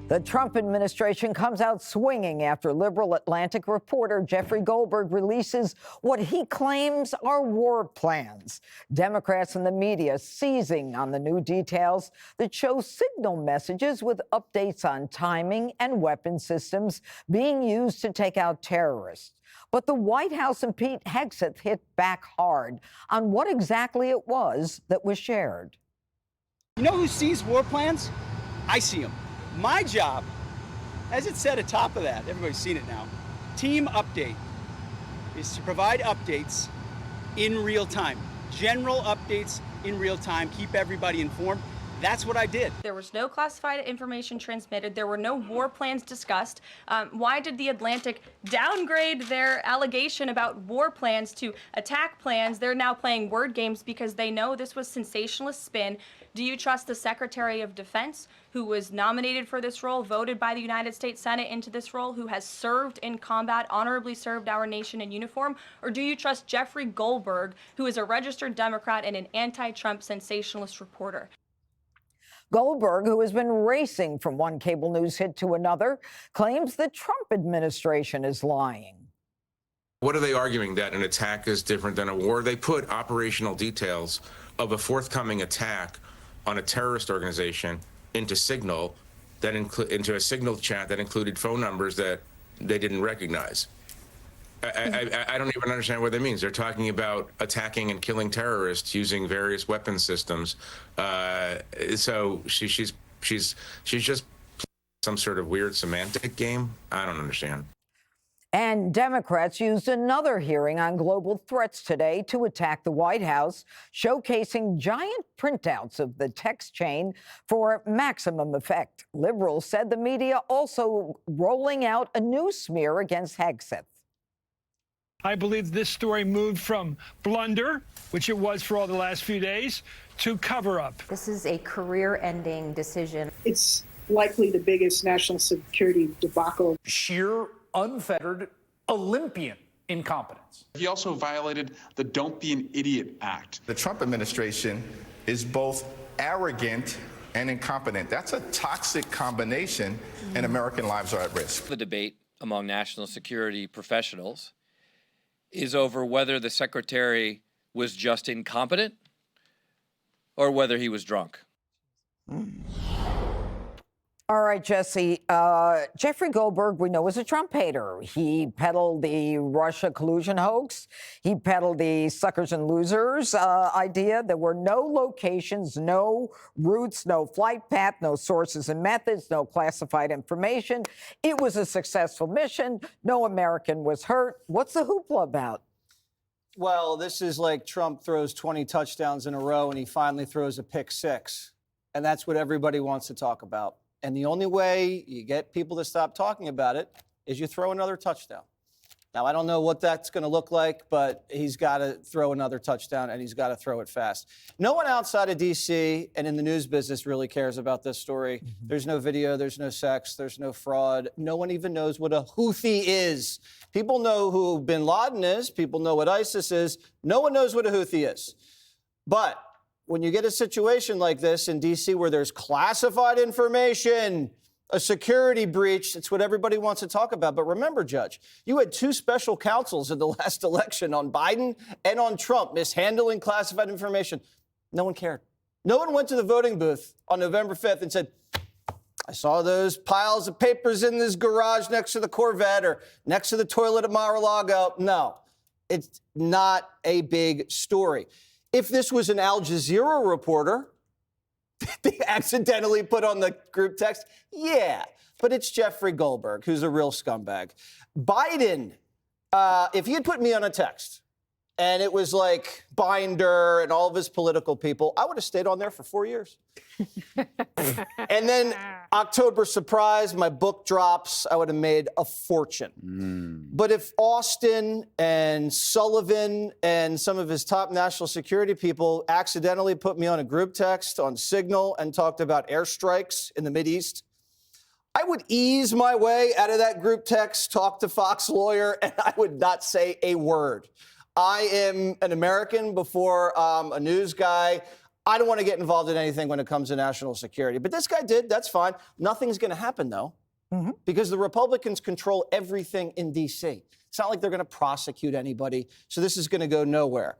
The Trump administration comes out swinging after liberal Atlantic reporter Jeffrey Goldberg releases what he claims are war plans. Democrats and the media seizing on the new details that show signal messages with updates on timing and weapon systems being used to take out terrorists. But the White House and Pete Hegseth hit back hard on what exactly it was that was shared. You know who sees war plans? I see them. My job, as it said atop of that, everybody's seen it now, team update, is to provide updates in real time, general updates in real time, keep everybody informed. That's what I did. There was no classified information transmitted. There were no war plans discussed. Why did the Atlantic downgrade their allegation about war plans to attack plans? They're now playing word games because they know this was sensationalist spin. Do you trust the Secretary of Defense, who was nominated for this role, voted by the United States Senate into this role, who has served in combat, honorably served our nation in uniform? Or do you trust Jeffrey Goldberg, who is a registered Democrat and an anti-Trump sensationalist reporter? Goldberg, who has been racing from one cable news hit to another, claims the Trump administration is lying. What are they arguing, that an attack is different than a war? They put operational details of a forthcoming attack on a terrorist organization into Signal, into a Signal chat that included phone numbers that they didn't recognize. I don't even understand what that means. They're talking about attacking and killing terrorists using various weapon systems. So she's just some sort of weird semantic game. I don't understand. And Democrats used another hearing on global threats today to attack the White House, showcasing giant printouts of the text chain for maximum effect. Liberals said the media also rolling out a new smear against Hegseth. I believe this story moved from blunder, which it was for all the last few days, to cover up. This is a career-ending decision. It's likely the biggest national security debacle. Sheer, unfettered, Olympian incompetence. He also violated the Don't Be an Idiot Act. The Trump administration is both arrogant and incompetent. That's a toxic combination, and American lives are at risk. The debate among national security professionals is over whether the secretary was just incompetent or whether he was drunk. All right, Jesse. Jeffrey Goldberg, we know, is a Trump hater. He peddled the Russia collusion hoax. He peddled the suckers and losers idea. There were no locations, no routes, no flight path, no sources and methods, no classified information. It was a successful mission. No American was hurt. What's the hoopla about? Well, this is like Trump throws 20 touchdowns in a row and he finally throws a pick six. And that's what everybody wants to talk about. And the only way you get people to stop talking about it is you throw another touchdown. Now, I don't know what that's going to look like, but he's got to throw another touchdown, and he's got to throw it fast. No one outside of D.C. and in the news business really cares about this story. Mm-hmm. There's no video. There's no sex. There's no fraud. No one even knows what a Houthi is. People know who bin Laden is. People know what ISIS is. No one knows what a Houthi is. But when you get a situation like this in D.C. where there's classified information, a security breach, it's what everybody wants to talk about. But remember, Judge, you had two special counsels in the last election on Biden and on Trump mishandling classified information. No one cared. No one went to the voting booth on November 5th and said, I saw those piles of papers in this garage next to the Corvette or next to the toilet at Mar-a-Lago. No, it's not a big story. If this was an Al Jazeera reporter, they accidentally put on the group text, yeah, but it's Jeffrey Goldberg, who's a real scumbag. Biden, if he had put me on a text and it was like Binder and all of his political people, I would have stayed on there for 4 years. And then October surprise, my book drops, I would have made a fortune. But if Austin and Sullivan and some of his top national security people accidentally put me on a group text on Signal and talked about airstrikes in the Mideast, I would ease my way out of that group text, talk to Fox lawyer, and I would not say a word. I am an American before a news guy. I don't want to get involved in anything when it comes to national security. But this guy did. That's fine. Nothing's going to happen, though, because the Republicans control everything in D.C. It's not like they're going to prosecute anybody. So this is going to go nowhere.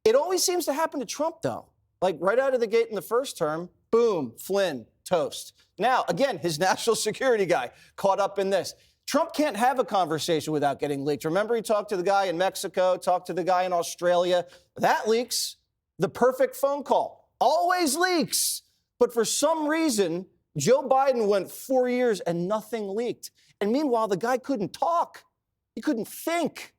It always seems to happen to Trump, though. Like right out of the gate in the first term, boom, Flynn, toast. Now, again, his national security guy caught up in this. Trump can't have a conversation without getting leaked. Remember, he talked to the guy in Mexico, talked to the guy in Australia. That leaks. The perfect phone call always leaks. But for some reason, Joe Biden went 4 years and nothing leaked. And meanwhile, the guy couldn't talk. He couldn't think.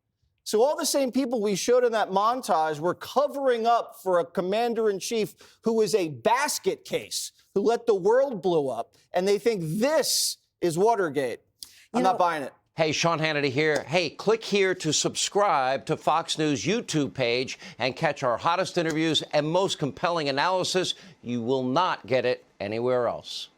So all the same people we showed in that montage were covering up for a commander-in-chief who is a basket case, who let the world blow up. And they think this is Watergate. I'm not buying it. Hey, Sean Hannity here. Hey, click here to subscribe to Fox News YouTube page and catch our hottest interviews and most compelling analysis. You will not get it anywhere else.